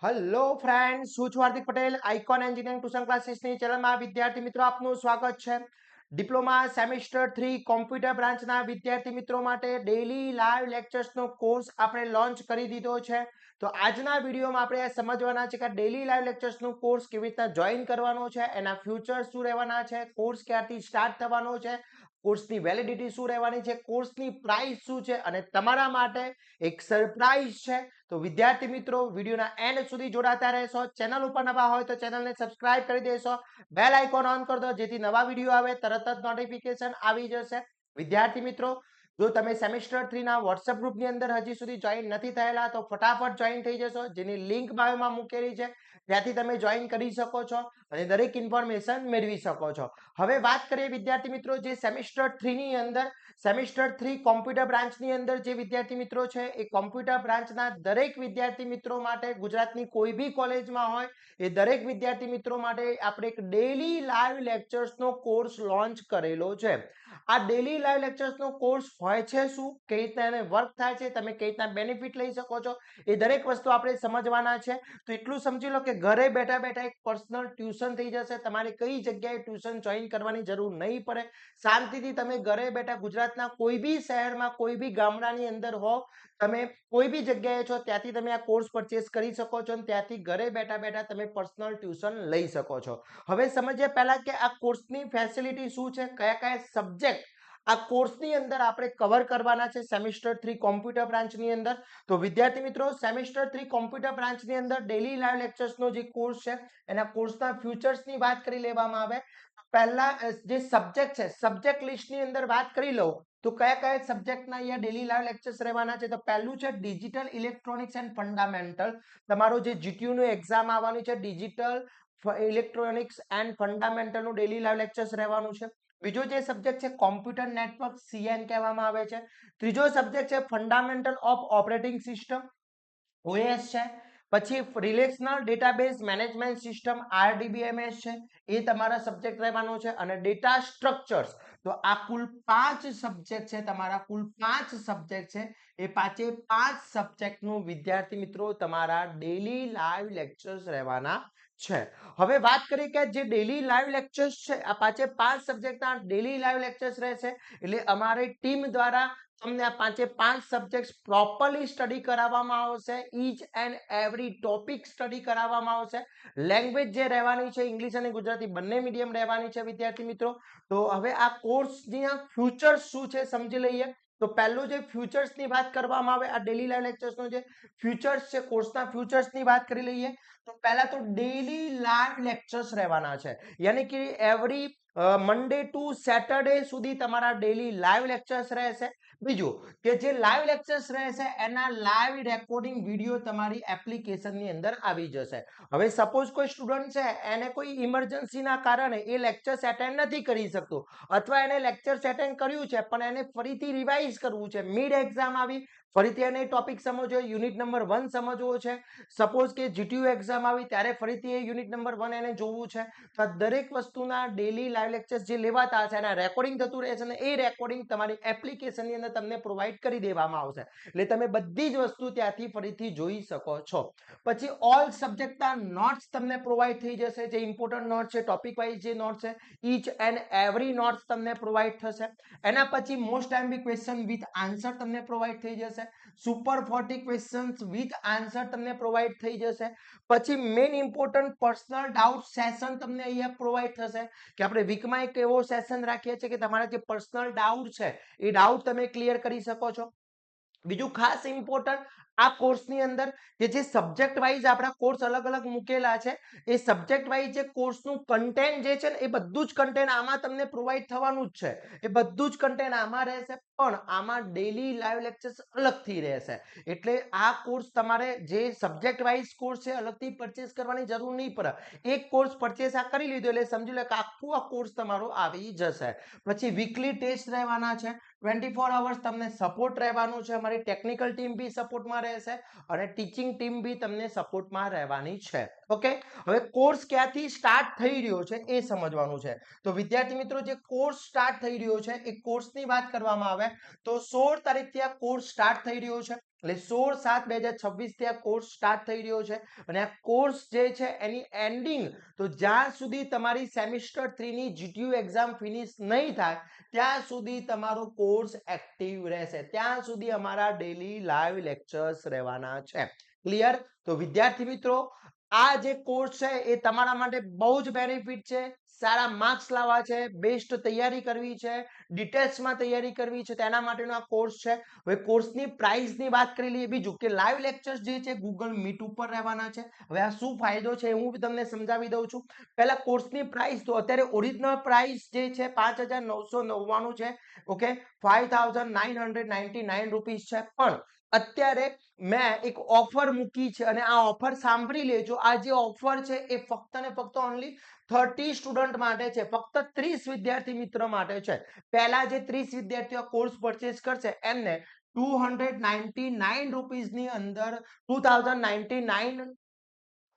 Hello friends, હું છું Hardik Patel. Icon engineering tuition ક્લાસીસની ચેનલમાં વિદ્યાર્થી મિત્રો આપનું સ્વાગત છે. ડિપ્લોમા સેમિસ્ટર 3 કોમ્પ્યુટર બ્રાન્ચના વિદ્યાર્થી મિત્રો માટે ડેઈલી લાઈવ લેક્ચર્સનો કોર્સ આપણે લોન્ચ કરી દીધો છે. તો આજના વિડીયોમાં આપણે સમજવાના છે કે ડેઈલી લાઈવ લેક્ચર્સનો કોર્સ કેવી રીતના જોઈન કરવાનો છે, એના ફ્યુચર્સ શું રહેવાના છે, કોર્સ ક્યારથી સ્ટાર્ટ થવાનો છે, કોર્સની વેલિડિટી શું રહેવાની છે, કોર્સની પ્રાઇસ શું છે અને તમારા માટે એક સરપ્રાઈઝ છે. તો વિદ્યાર્થી મિત્રો વિડીયોના એન્ડ સુધી જોડાતા રહેશો. ચેનલ ઉપર નવા હોય તો ચેનલને સબસ્ક્રાઇબ કરી દેશો, બેલ આઇકોન ઓન કરી દો જેથી નવા વિડીયો આવે તરત જ નોટિફિકેશન આવી જશે. વિદ્યાર્થી મિત્રો, જો તમે સેમિસ્ટર 3 ના વોટ્સએપ ગ્રુપની અંદર હજી સુધી જોઈન નથી થયેલા તો ફટાફટ જોઈન થઈ જશો, જેની લિંક બાયોમાં મૂકેલી છે, ત્યાંથી તમે જોઈન કરી શકો છો અને દરેક ઇન્ફોર્મેશન મેળવી શકો છો. હવે વાત કરીએ વિદ્યાર્થી મિત્રો, જે સેમિસ્ટર 3 ની અંદર સેમિસ્ટર 3 કોમ્પ્યુટર બ્રાન્ચની અંદર જે વિદ્યાર્થી મિત્રો છે એ કોમ્પ્યુટર બ્રાન્ચના દરેક વિદ્યાર્થી મિત્રો માટે ગુજરાતની કોઈ બી કોલેજમાં હોય એ દરેક વિદ્યાર્થી મિત્રો માટે આપણે એક ડેઈલી લાઈવ લેક્ચર્સનો કોર્સ લોન્ચ કરેલો છે. આ ડેઈલી લાઈવ લેક્ચર્સનો કોર્સ હોય છે શું, કઈ રીતના એને વર્ક થાય છે, તમે કઈ રીતના બેનિફિટ લઈ શકો છો, એ દરેક વસ્તુ આપણે સમજવાના છે. તો એટલું સમજી લો કે ઘરે બેઠા બેઠા એક પર્સનલ ટ્યુશન થઈ જશે. તમારે કઈ જગ્યાએ ટ્યુશન જોઈન કરવાની જરૂર નહીં પડે. શાંતિથી તમે ઘરે બેઠા ગુજરાતના કોઈ બી શહેરમાં, કોઈ બી ગામડાની અંદર હો, તમે કોઈ બી જગ્યાએ છો ત્યાંથી તમે આ કોર્સ પરચેસ કરી શકો છો અને ત્યાંથી ઘરે બેઠા બેઠા તમે પર્સનલ ટ્યુશન લઈ શકો છો. હવે સમજીએ પહેલા કે આ કોર્સની ફેસિલિટી શું છે, કયા કયા સબ્જેક્ટ આ કોર્સની અંદર આપણે કવર કરવાના છે સેમિસ્ટર 3 કોમ્પ્યુટર બ્રાન્ચની અંદર. તો વિદ્યાર્થી મિત્રો, સેમિસ્ટર 3 કોમ્પ્યુટર બ્રાન્ચની અંદર ડેઈલી લાઈવ લેક્ચર્સનો જે કોર્સ છે એના કોર્સના ફ્યુચર્સની વાત કરી લેવામાં આવે. પહેલા જે સબ્જેક્ટ છે, સબ્જેક્ટ લિસ્ટની અંદર વાત કરી લો તો કયા કયા સબ્જેક્ટના અહીંયા ડેઈલી લાઈવ લેક્ચર્સ રહેવાના છે. તો પહેલું છે ડિજિટલ ઇલેક્ટ્રોનિક્સ એન્ડ ફંડામેન્ટલ. તમારો જે જીટીયુ નું એક્ઝામ આવવાનું છે, ડિજિટલ ઇલેક્ટ્રોનિક્સ એન્ડ ફંડામેન્ટલ નું ડેઈલી લાઈવ લેક્ચર્સ રહેવાનું છે. બીજો જે સબ્જેક્ટ છે કોમ્પ્યુટર નેટવર્ક, સીએન કહેવામાં આવે છે. ત્રીજો સબ્જેક્ટ છે fundamental of operating system, OS છે. પછી રિલેશનલ ડેટાબેઝ મેનેજમેન્ટ સિસ્ટમ, આરડીબીએમએસ છે, એ તમારા સબ્જેક્ટ રહેવાનો છે. અને ડેટા સ્ટ્રક્ચર્સ. તો આ કુલ 5 સબ્જેક્ટ છે, તમારા કુલ 5 સબ્જેક્ટ છે. એ પાંચે 5 સબ્જેક્ટનું વિદ્યાર્થી મિત્રો તમારા ડેઈલી લાઈવ લેક્ચર્સ રહેવાના છે. હવે વાત કરીએ કે જે ડેઈલી લાઈવ લેક્ચર્સ છે, આ પાંચે 5 સબ્જેક્ટના ડેઈલી લાઈવ લેક્ચર્સ રહેશે. એટલે અમારી ટીમ દ્વારા તમને આ પાંચે 5 સબ્જેક્ટ પ્રોપરલી સ્ટડી કરાવવામાં આવશે. Each and every topic study કરાવવામાં આવશે. લેંગ્વેજ જે રહેવાની છે ઇંગ્લિશ અને ગુજરાતી બંને મીડિયમ રહેવાની છે વિદ્યાર્થી મિત્રો. તો હવે આ કોર્સની ફ્યુચર્સ શું છે સમજી લઈએ. તો પહેલું જે ફ્યુચર્સની વાત કરવામાં આવે, આ ડેઈલી લાઈવ લેક્ચર્સનો જે ફ્યુચર્સ છે, કોર્સના ફ્યુચર્સની વાત કરી લઈએ. તો પહેલા તો ડેઈલી લાઈવ લેક્ચર્સ રહેવાના છે, યાની કે એવરી મંડે ટુ સેટરડે સુધી તમારા ડેઈલી લાઈવ લેક્ચર્સ રહેશે. બીજું કે જે લાઈવ લેક્ચર્સ રહેશે એના લાઈવ રેકોર્ડિંગ વિડીયો તમારી એપ્લિકેશનની અંદર આવી જશે. હવે સપોઝ કોઈ સ્ટુડન્ટ છે, એને કોઈ ઇમરજન્સીના કારણે એ લેક્ચર્સ એટેન્ડ નથી કરી શકતો, અથવા એને લેક્ચર્સ એટેન્ડ કર્યું છે પણ એને ફરીથી રિવાઇઝ કરવું છે, મિડ એક્ઝામ આવી ફરીથી એને ટોપિક સમજવો, યુનિટ નંબર 1 સમજવો છે. સપોઝ કે જીટીયુ એક્ઝામ આવી ત્યારે ફરીથી એ યુનિટ નંબર 1 એને જોવું છે. તો આ દરેક વસ્તુના ડેઈલી લાઈવ લેક્ચર્સ જે લેવાતા હશે એના રેકોર્ડિંગ થતું રહેશે અને એ રેકોર્ડિંગ તમારી એપ્લિકેશનની અંદર તમને પ્રોવાઈડ કરી દેવામાં આવશે. એટલે તમે બધી જ વસ્તુ ત્યાંથી ફરીથી જોઈ શકો છો. પછી ઓલ સબ્જેક્ટના નોટ્સ તમને પ્રોવાઈડ થઈ જશે. જે ઇમ્પોર્ટન્ટ નોટ છે, ટોપિક વાઇઝ જે નોટ છે, ઈચ એન્ડ એવરી નોટ્સ તમને પ્રોવાઈડ થશે. એના પછી most timely question with answer તમને પ્રોવાઈડ થઈ જશે. સુપર 40 ક્વેશ્ચન્સ વિથ આન્સર તમને પ્રોવાઈડ થઈ જશે. પછી main important personal doubt session તમને અહીંયા પ્રોવાઈડ થશે, કે આપણે વીકમાં એક એવો સેશન રાખીએ છીએ કે તમારા જે પર્સનલ ડાઉટ છે એ ડાઉટ તમે ક્લિયર કરી શકો છો. બીજું ખાસ ઇમ્પોર્ટન્ટ આ કોર્સની અંદર કે જે સબ્જેક્ટ વાઇઝ આપણા કોર્સ અલગ અલગ મૂકેલા છે, એ સબ્જેક્ટ વાઇઝ જે કોર્સનું કન્ટેન્ટ જે છે ને એ બધું જ કન્ટેન્ટ આમાં તમને પ્રોવાઈડ થવાનું જ છે. એ બધું જ કન્ટેન્ટ આમાં રહેશે, પણ આમાં ડેઈલી લાઈવ લેક્ચર્સ અલગથી રહેશે. એટલે આ કોર્સ તમારે જે સબ્જેક્ટ વાઇઝ કોર્સ છે અલગથી પરચેસ કરવાની જરૂર નહીં પડે. એક કોર્સ પરચેસ આ કરી લીધો એટલે સમજી લો કે આખું આ કોર્સ તમારો આવી જશે. પછી વીકલી ટેસ્ટ રહેવાના છે, 24 અવર્સ તમને સપોર્ટ રહેવાનું છે. અમારી ટેકનિકલ ટીમ બી સપોર્ટમાં રહેશે અને ટીચિંગ ટીમ બી તમને સપોર્ટમાં રહેવાની છે. ઓકે, હવે કોર્સ ક્યાંથી સ્ટાર્ટ થઈ રહ્યો છે એ સમજવાનું છે. તો વિદ્યાર્થી મિત્રો, જે કોર્સ સ્ટાર્ટ થઈ રહ્યો છે એ કોર્સની વાત કરવામાં આવે તો 16 તારીખથી આ કોર્સ સ્ટાર્ટ થઈ રહ્યો છે. એટલે 16/7/2026 થી આ કોર્સ સ્ટાર્ટ થઈ રહ્યો છે અને આ કોર્સ જે છે એની એન્ડિંગ તો જ્યાં સુધી તમારી સેમિસ્ટર 3 ની જીટીયુ એક્ઝામ ફિનિશ નહીં થાય ત્યાં સુધી તમારો કોર્સ એક્ટિવ રહેશે, ત્યાં સુધી અમારા ડેલી લાઈવ લેક્ચર્સ રહેવાના છે. ક્લિયર? તો વિદ્યાર્થી મિત્રો આ જે કોર્સ છે એ તમારા માટે બહુ જ બેનિફિટ છે, સારા માર્ક્સ લાવવા છે, બેસ્ટ તૈયારી કરવી છે, ડિટેલ્સમાં તૈયારી કરવી છે, તેના માટેનો આ કોર્સ છે. હવે કોર્સની પ્રાઇસની વાત કરી લઈએ. બીજું કે લાઈવ લેક્ચર્સ જે છે ગૂગલ મીટ ઉપર રહેવાના છે. હવે આ શું ફાયદો છે હું તમને સમજાવી દઉં છું. પહેલા કોર્સની પ્રાઇસ તો અત્યારે ઓરિજિનલ પ્રાઇસ જે છે 5,999 છે. ઓકે, 5,999 રૂપીસ છે. પણ અત્યારે મેં એક ઓફર મૂકી છે અને આ ઓફર સાંભળી લેજો. આ જે ઓફર છે એ ફક્ત ને ફક્ત ઓનલી 30 સ્ટુડન્ટ માટે છે, ફક્ત 30 વિદ્યાર્થી મિત્રો માટે છે. પહેલા જે 30 વિદ્યાર્થીઓ કોર્સ પરચેસ કરશે એમને 299 રૂપીસની અંદર 2099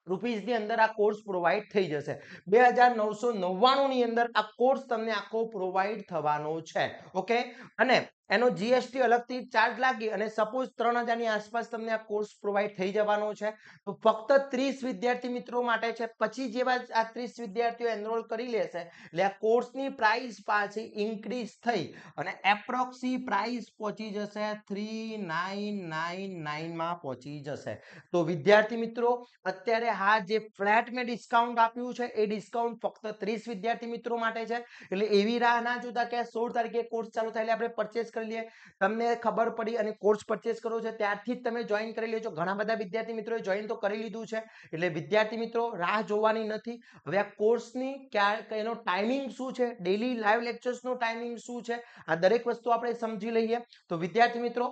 રૂપીસની અંદર આ કોર્સ પ્રોવાઈડ થઈ જશે. 2,999 ની અંદર આ કોર્સ તમને આખો પ્રોવાઈડ થવાનો છે. ઓકે, અને એનો જીએસટી અલગથી ચાર્જ લાગી અને સપોઝ 3,000 ની આસપાસ તમને આ કોર્સ પ્રોવાઈડ થઈ જવાનો છે. તો ફક્ત 30 વિદ્યાર્થી મિત્રો માટે છે. પછી જેવા આ 30 વિદ્યાર્થીઓ એનરોલ કરી લેશે એટલે આ કોર્સની પ્રાઇસ પાછી ઇન્ક્રીઝ થઈ અને એપ્રોક્સી પ્રાઇસ પહોંચી જશે 3,999 માં પહોંચી જશે. તો વિદ્યાર્થી મિત્રો અત્યારે હા જે ફ્લેટ મેં ડિસ્કાઉન્ટ આપ્યું છે એ ડિસ્કાઉન્ટ ફક્ત 30 વિદ્યાર્થી મિત્રો માટે છે. એટલે એવી રાહ ના જોતા કે 16 તારીખે કોર્સ ચાલુ થાય એટલે આપણે પરચેસ કરી લઈએ. તમને ખબર પડી અને કોર્સ પરચેસ કરો છો ત્યારથી જ તમે જોઈન કરી લેજો. ઘણા બધા વિદ્યાર્થી મિત્રોએ જોઈન તો કરી લીધું છે. એટલે વિદ્યાર્થી મિત્રો રાહ જોવાની નથી. હવે આ કોર્સની એનો ટાઈમિંગ શું છે, ડેલી લાઈવ લેક્ચર્સનો ટાઈમિંગ શું છે, આ દરેક વસ્તુ આપણે સમજી લઈએ. તો વિદ્યાર્થી મિત્રો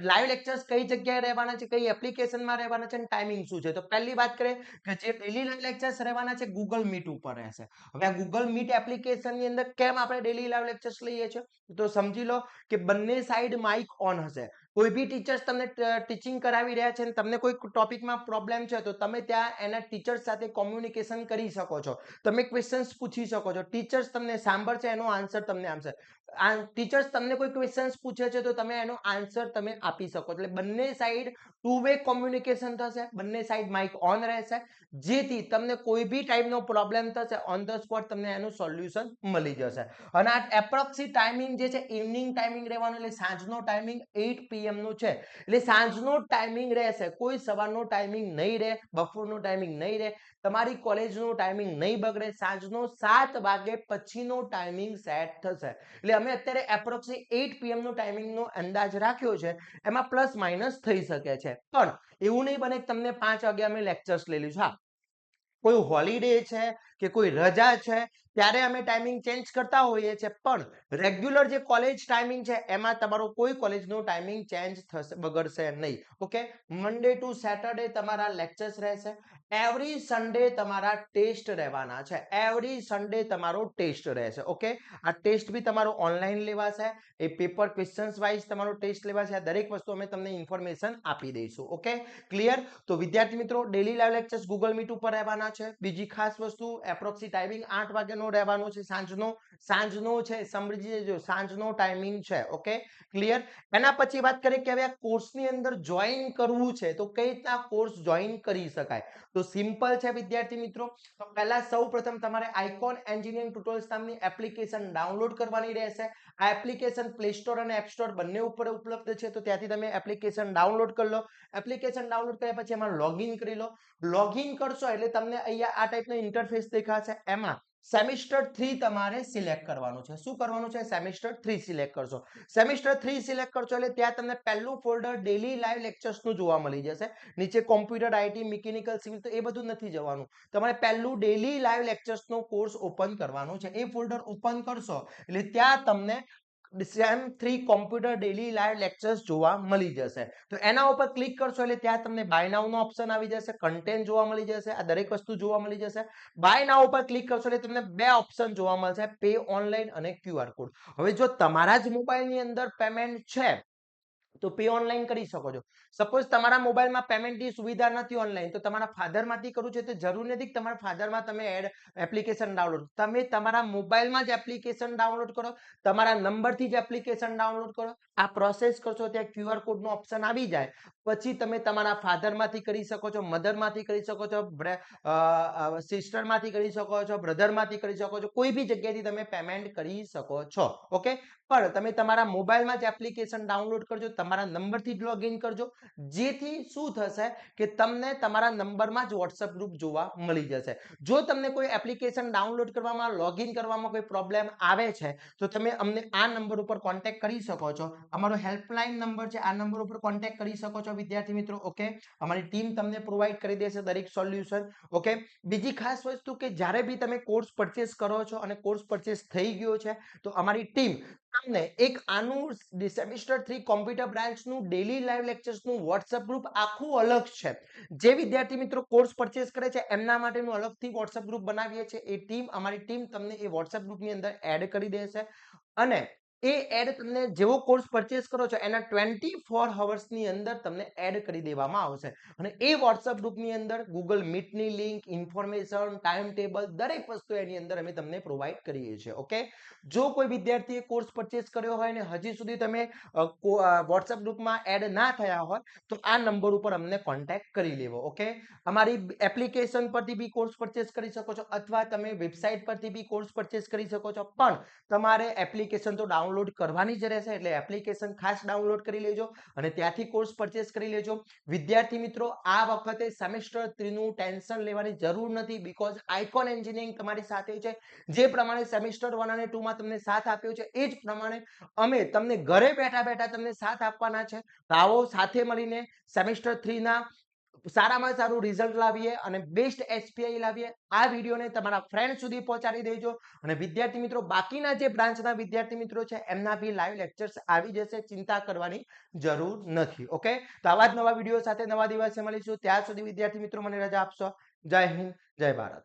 લાઈવ લેક્ચર્સ કઈ જગ્યાએ રહેવાના છે, કઈ એપ્લિકેશનમાં રહેવાના છે અને ટાઈમિંગ શું છે. તો પહેલી વાત કરીએ કે જે ડેલી લાઈવ લેક્ચર્સ રહેવાના છે ગૂગલ મીટ ઉપર રહેશે. હવે આ ગૂગલ મીટ એપ્લિકેશનની અંદર કેમ આપણે ડેલી લાઈવ લેક્ચર્સ લઈએ છીએ તો સમજી લો કે બંને સાઈડ માઇક ઓન હશે. કોઈ બી ટીચર્સ તમને ટીચિંગ કરાવી રહ્યા છે અને તમને કોઈ ટોપિકમાં પ્રોબ્લેમ છે તો તમે ત્યાં એના ટીચર્સ સાથે કોમ્યુનિકેશન કરી શકો છો. તમે ક્વેશ્ચન્સ પૂછી શકો છો. ટીચર્સ તમને સાંભળશે, એનો આન્સર તમને આપશે. ટીચર્સ તમને કોઈ ક્વેશ્ચન્સ પૂછે છે તો તમે એનો આન્સર તમે આપી શકો. એટલે બંને સાઈડ ટુ વે કોમ્યુનિકેશન થશે, બંને સાઈડ માઇક ઓન રહેશે, જેથી તમને કોઈ બી ટાઈપનો પ્રોબ્લેમ થશે ઓન ધ સ્પોટ તમને એનું સોલ્યુશન મળી જશે. અને આ એપ્રોક્સી ટાઈમિંગ જે છે ઇવનિંગ ટાઈમિંગ રહેવાનો, એટલે સાંજનો ટાઈમિંગ 8 PM નો છે. એટલે સાંજનો ટાઈમિંગ રહેશે, કોઈ સવારનો ટાઈમિંગ નહીં રહે, બપોરનો ટાઈમિંગ નહીં રહે, તમારી કોલેજનો ટાઈમિંગ નહીં બગડે. સાંજનો 7 વાગે પછીનો ટાઈમિંગ સેટ થશે. એટલે અમે અત્યારે એપ્રોક્સી 8 PM નો ટાઈમિંગનો અંદાજ રાખ્યો છે. એમાં પ્લસ માઇનસ થઈ શકે છે, પણ એવું નહીં બને કે તમને 5 વાગે અમે લેક્ચર્સ લઈ લઈશું. હા, કોઈ હોલિડે છે કે કોઈ રજા છે ત્યારે અમે ટાઈમિંગ ચેન્જ કરતા હોઈએ છીએ, પણ રેગ્યુલર જે કોલેજ ટાઈમિંગ છે એમાં તમારો કોઈ કોલેજનો ટાઈમિંગ ચેન્જ થશે, બગડશે નહીં. ઓકે, મંડે ટુ સેટરડે તમારા લેક્ચર્સ રહેશે. એવરી સન્ડે તમારા ટેસ્ટ રહેવાના છે. એવરી સન્ડે તમારો ટેસ્ટ રહેશે. ઓકે, આ ટેસ્ટ બી તમારો ઓનલાઈન લેવાશે. એ પેપર ક્વેશ્ચન્સ વાઇઝ તમારો ટેસ્ટ લેવાશે. આ દરેક વસ્તુ અમે તમને ઇન્ફોર્મેશન આપી દઈશું. Okay, clear? તો વિદ્યાર્થી મિત્રો daily live lectures Google meet ઉપર રહેવાના છે. બીજી ખાસ વસ્તુ એપ્રોક્સી ટાઈમિંગ 8 વાગ્યાનો રહેવાનો છે સાંજનો છે, સમજી લેજો સાંજનો ટાઈમિંગ છે. Okay, clear? એના પછી વાત કરીએ કે હવે આ કોર્સની અંદર જોઈન કરવું છે તો કઈ રીતના કોર્સ જોઈન કરી શકાય. તો સિમ્પલ છે વિદ્યાર્થી મિત્રો. તો પહેલા સૌપ્રથમ તમારે આઇકોન એન્જિનિયરિંગ ટ્યુટોરિયલ્સ નામની એપ્લિકેશન ડાઉનલોડ કરવાની રહેશે. આ એપ્લિકેશન પ્લે સ્ટોર અને એપ સ્ટોર બંને ઉપર ઉપલબ્ધ છે, તો ત્યાંથી તમે એપ્લિકેશન ડાઉનલોડ કરી લો. એપ્લિકેશન ડાઉનલોડ કર્યા પછી એમાં લોગિન કરી લો. લોગિન કરશો એટલે તમને અહીંયા આ ટાઈપનો ઇન્ટરફેસ દેખાશે. એમાં સેમિસ્ટર 3 તમારે સિલેક્ટ કરવાનું છે. શું કરવાનું છે? સેમિસ્ટર 3 સિલેક્ટ કરશો. સેમિસ્ટર 3 સિલેક્ટ કરશો એટલે ત્યાં તમને પહેલું ફોલ્ડર ડેલી લાઈવ લેક્ચર્સનું જોવા મળી જશે. નીચે કોમ્પ્યુટર, આઈટી, મિકેનિકલ, સિવિલ તો એ બધું નથી જવાનું. તમારે પહેલું ડેલી લાઈવ લેક્ચર્સનો કોર્સ ઓપન કરવાનો છે. એ ફોલ્ડર ઓપન કરશો એટલે ત્યાં તમને same 3 computer daily live lectures જોવા મળી જશે. તો એના ઉપર ક્લિક કરશો એટલે ત્યાં તમને બાય નાઉ નો ઓપ્શન આવી જશે, કન્ટેન્ટ જોવા મળી જશે, આ દરેક વસ્તુ જોવા મળી જશે. બાય નાઉ ઉપર ક્લિક કરશો એટલે તમને બે ઓપ્શન જોવા મળશે, પે ઓનલાઈન અને QR કોડ. હવે જો તમારા જ મોબાઈલની અંદર પેમેન્ટ છે તો પે ઓનલાઈન કરી શકો છો. સપોઝ તમારા મોબાઈલમાં પેમેન્ટની સુવિધા નથી ઓનલાઈન, તો તમારા ફાધરમાંથી કરવું છે તો જરૂર નથી કે તમારા ફાધરમાં તમે એપ્લિકેશન ડાઉનલોડ, તમે તમારા મોબાઈલમાં જ એપ્લિકેશન ડાઉનલોડ કરો, તમારા નંબરથી જ એપ્લિકેશન ડાઉનલોડ કરો. આ પ્રોસેસ કરશો ત્યાં QR કોડનો ઓપ્શન આવી જાય પછી તમે તમારા ફાધરમાંથી કરી શકો છો, મધરમાંથી કરી શકો છો, સિસ્ટરમાંથી કરી શકો છો, બ્રધરમાંથી કરી શકો છો, કોઈ બી જગ્યાએથી તમે પેમેન્ટ કરી શકો છો. ઓકે, પણ તમે તમારા મોબાઈલમાં જ એપ્લિકેશન ડાઉનલોડ કરજો, તમારા નંબરથી જ લોગિન કરજો, જેથી શું થશે કે તમને તમારા નંબરમાં જ વોટ્સએપ ગ્રુપ જોવા મળી જશે. જો તમને કોઈ એપ્લિકેશન ડાઉનલોડ કરવામાં, લોગિન કરવામાં કોઈ પ્રોબ્લેમ આવે છે તો તમે અમને આ નંબર ઉપર કોન્ટેક્ટ કરી શકો છો. અમારો હેલ્પલાઇન નંબર છે, આ નંબર ઉપર કોન્ટેક્ટ કરી શકો છો વિદ્યાર્થી મિત્રો. ઓકે, અમારી ટીમ તમને પ્રોવાઈડ કરી દેશે દરેક સોલ્યુશન. ઓકે, બીજી ખાસ વસ્તુ કે જ્યારે બી તમે કોર્સ પરચેસ કરો છો અને કોર્સ પરચેસ થઈ ગયો છે તો અમારી ટીમ તમને એક આનું સેમિસ્ટર 3 કોમ્પ્યુટર બ્રાન્ચનું ડેલી લાઈવ લેક્ચર્સનું વોટ્સએપ ગ્રુપ આખું અલગ છે. જે વિદ્યાર્થી મિત્રો કોર્સ પરચેસ કરે છે એમના માટેનું અલગથી વોટ્સએપ ગ્રુપ બનાવીએ છીએ. એ ટીમ, અમારી ટીમ તમને એ વોટ્સએપ ગ્રુપની અંદર એડ કરી દેશે અને એ એડ તમને જેવો કોર્સ પરચેસ કરો છો એના 24 અવર્સની અંદર તમને એડ કરી દેવામાં આવશે અને એ વોટ્સએપ ગ્રુપની અંદર ગૂગલ મીટની લિંક, ઇન્ફોર્મેશન, ટાઈમ ટેબલ દરેક વસ્તુ એની અંદર અમે તમને પ્રોવાઈડ કરીએ છીએ. ઓકે, જો કોઈ વિદ્યાર્થીએ કોર્સ પરચેસ કર્યો હોય અને હજી સુધી તમે વોટ્સએપ ગ્રુપમાં એડ ના થયા હોય તો આ નંબર ઉપર અમને કોન્ટેક્ટ કરી લેવો. ઓકે, અમારી એપ્લિકેશન પરથી બી કોર્સ પરચેસ કરી શકો છો અથવા તમે વેબસાઇટ પરથી બી કોર્સ પરચેસ કરી શકો છો, પણ તમારે એપ્લિકેશન તો ડાઉનલોડ કરવાની જ રહેશે. એટલે એપ્લિકેશન ખાસ ડાઉનલોડ કરી લેજો અને ત્યાંથી કોર્સ પરચેસ કરી લેજો. વિદ્યાર્થી મિત્રો, આ વખતે સેમેસ્ટર 3 નું ટેન્શન લેવાની જરૂર નથી, બીકોઝ આઇકોન એન્જિનિયરિંગ તમારી સાથે છે. જે પ્રમાણે સેમેસ્ટર 1 અને 2 માં તમને સાથ આપ્યો છે એ જ પ્રમાણે અમે તમને ઘરે બેઠા બેઠા તમને સાથ આપવાના છે. આવો સાથે મળીને સેમેસ્ટર 3 ના સારામાં સારું રિઝલ્ટ લાવીએ અને બેસ્ટ એસપીઆઈ લાવીએ. આ વિડીયોને તમારા ફ્રેન્ડ સુધી પહોંચાડી દેજો અને વિદ્યાર્થી મિત્રો, બાકીના જે બ્રાન્ચના વિદ્યાર્થી મિત્રો છે એમના બી લાઈવ લેક્ચર્સ આવી જશે, ચિંતા કરવાની જરૂર નથી. ઓકે, તો આવા જ નવા વિડીયો સાથે નવા દિવસે મળીશું. ત્યાં સુધી વિદ્યાર્થી મિત્રો મને રજા આપશો. જય હિન્દ, જય ભારત.